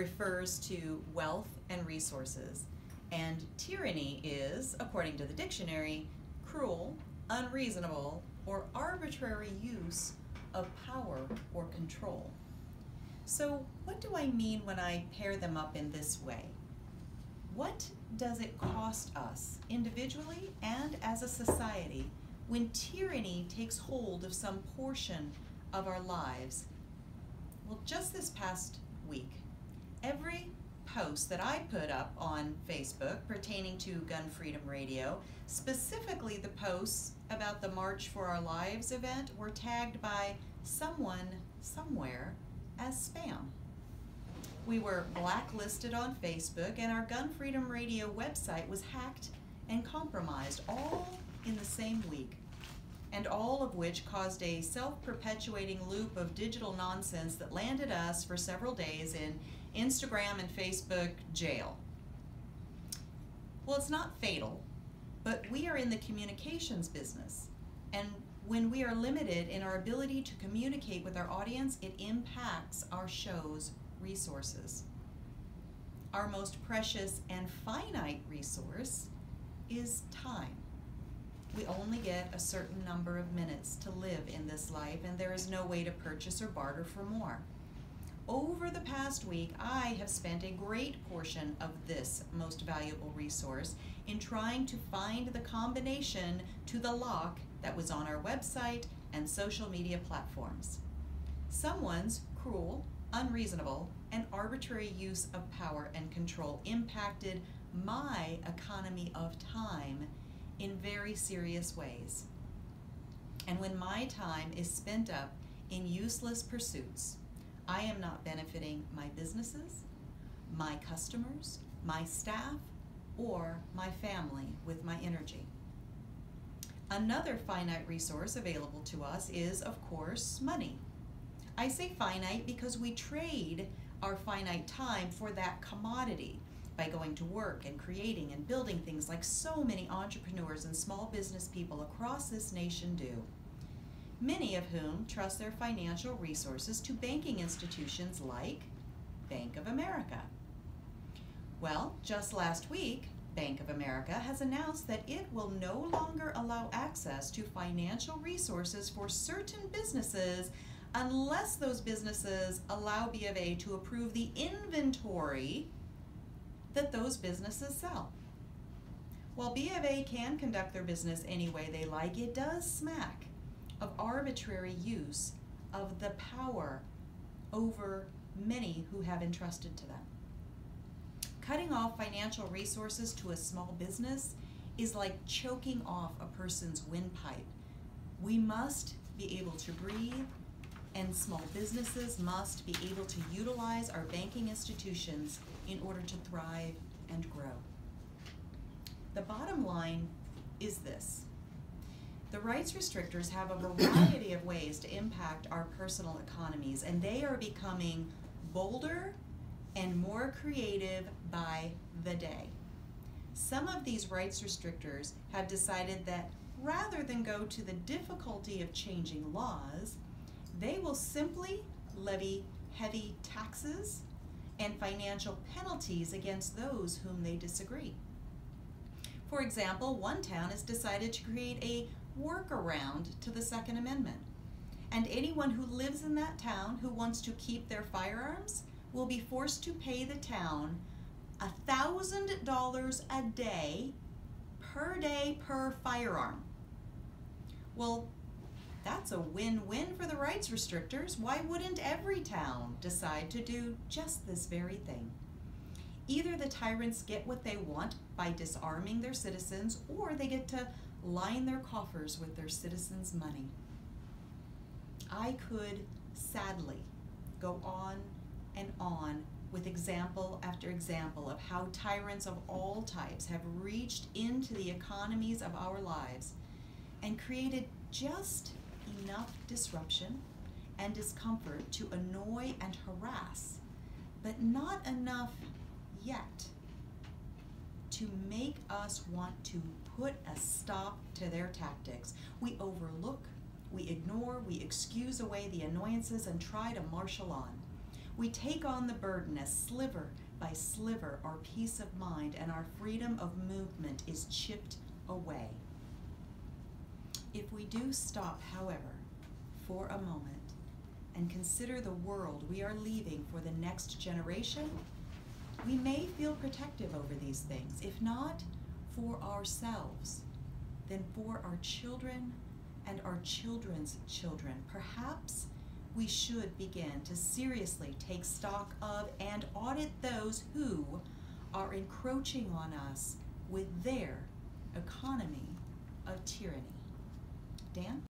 refers to wealth and resources, and tyranny is, according to the dictionary, cruel, unreasonable, or arbitrary use of power or control. So what do I mean when I pair them up in this way? What does it cost us, individually and as a society, when tyranny takes hold of some portion of our lives? Well, just this past week, every post that I put up on Facebook pertaining to Gun Freedom Radio, specifically the posts about the March for Our Lives event, were tagged by someone somewhere as spam. We were blacklisted on Facebook, and our Gun Freedom Radio website was hacked and compromised all in the same week, and all of which caused a self-perpetuating loop of digital nonsense that landed us for several days in Instagram and Facebook jail. Well, it's not fatal, but we are in the communications business, and when we are limited in our ability to communicate with our audience, it impacts our show's resources. Our most precious and finite resource is time. We only get a certain number of minutes to live in this life, and there is no way to purchase or barter for more. Over the past week, I have spent a great portion of this most valuable resource in trying to find the combination to the lock that was on our website and social media platforms. Someone's cruel, unreasonable, and arbitrary use of power and control impacted my economy of time in very serious ways. And when my time is spent up in useless pursuits, I am not benefiting my businesses, my customers, my staff, or my family with my energy. Another finite resource available to us is, of course, money. I say finite because we trade our finite time for that commodity by going to work and creating and building things like so many entrepreneurs and small business people across this nation do, many of whom trust their financial resources to banking institutions like Bank of America. Well, just last week, Bank of America has announced that it will no longer allow access to financial resources for certain businesses unless those businesses allow BofA to approve the inventory that those businesses sell. While BofA can conduct their business any way they like, it does smack of arbitrary use of the power over many who have entrusted to them. Cutting off financial resources to a small business is like choking off a person's windpipe. We must be able to breathe, and small businesses must be able to utilize our banking institutions in order to thrive and grow. The bottom line is this: the rights restrictors have a variety of ways to impact our personal economies, and they are becoming bolder and more creative by the day. Some of these rights restrictors have decided that rather than go to the difficulty of changing laws, they will simply levy heavy taxes and financial penalties against those whom they disagree. For example, one town has decided to create a workaround to the Second Amendment, and anyone who lives in that town who wants to keep their firearms will be forced to pay the town $1,000 a day per firearm. Well, that's a win-win for the rights restrictors. Why wouldn't every town decide to do just this very thing? Either the tyrants get what they want by disarming their citizens, or they get to line their coffers with their citizens' money. I could sadly go on and on with example after example of how tyrants of all types have reached into the economies of our lives and created just enough disruption and discomfort to annoy and harass, but not enough yet to make us want to put a stop to their tactics. We overlook, we ignore, we excuse away the annoyances and try to marshal on. We take on the burden as sliver by sliver our peace of mind and our freedom of movement is chipped away. If we do stop, however, for a moment and consider the world we are leaving for the next generation, we may feel protective over these things. If not for ourselves, then for our children and our children's children. Perhaps we should begin to seriously take stock of and audit those who are encroaching on us with their economy of tyranny. Dan?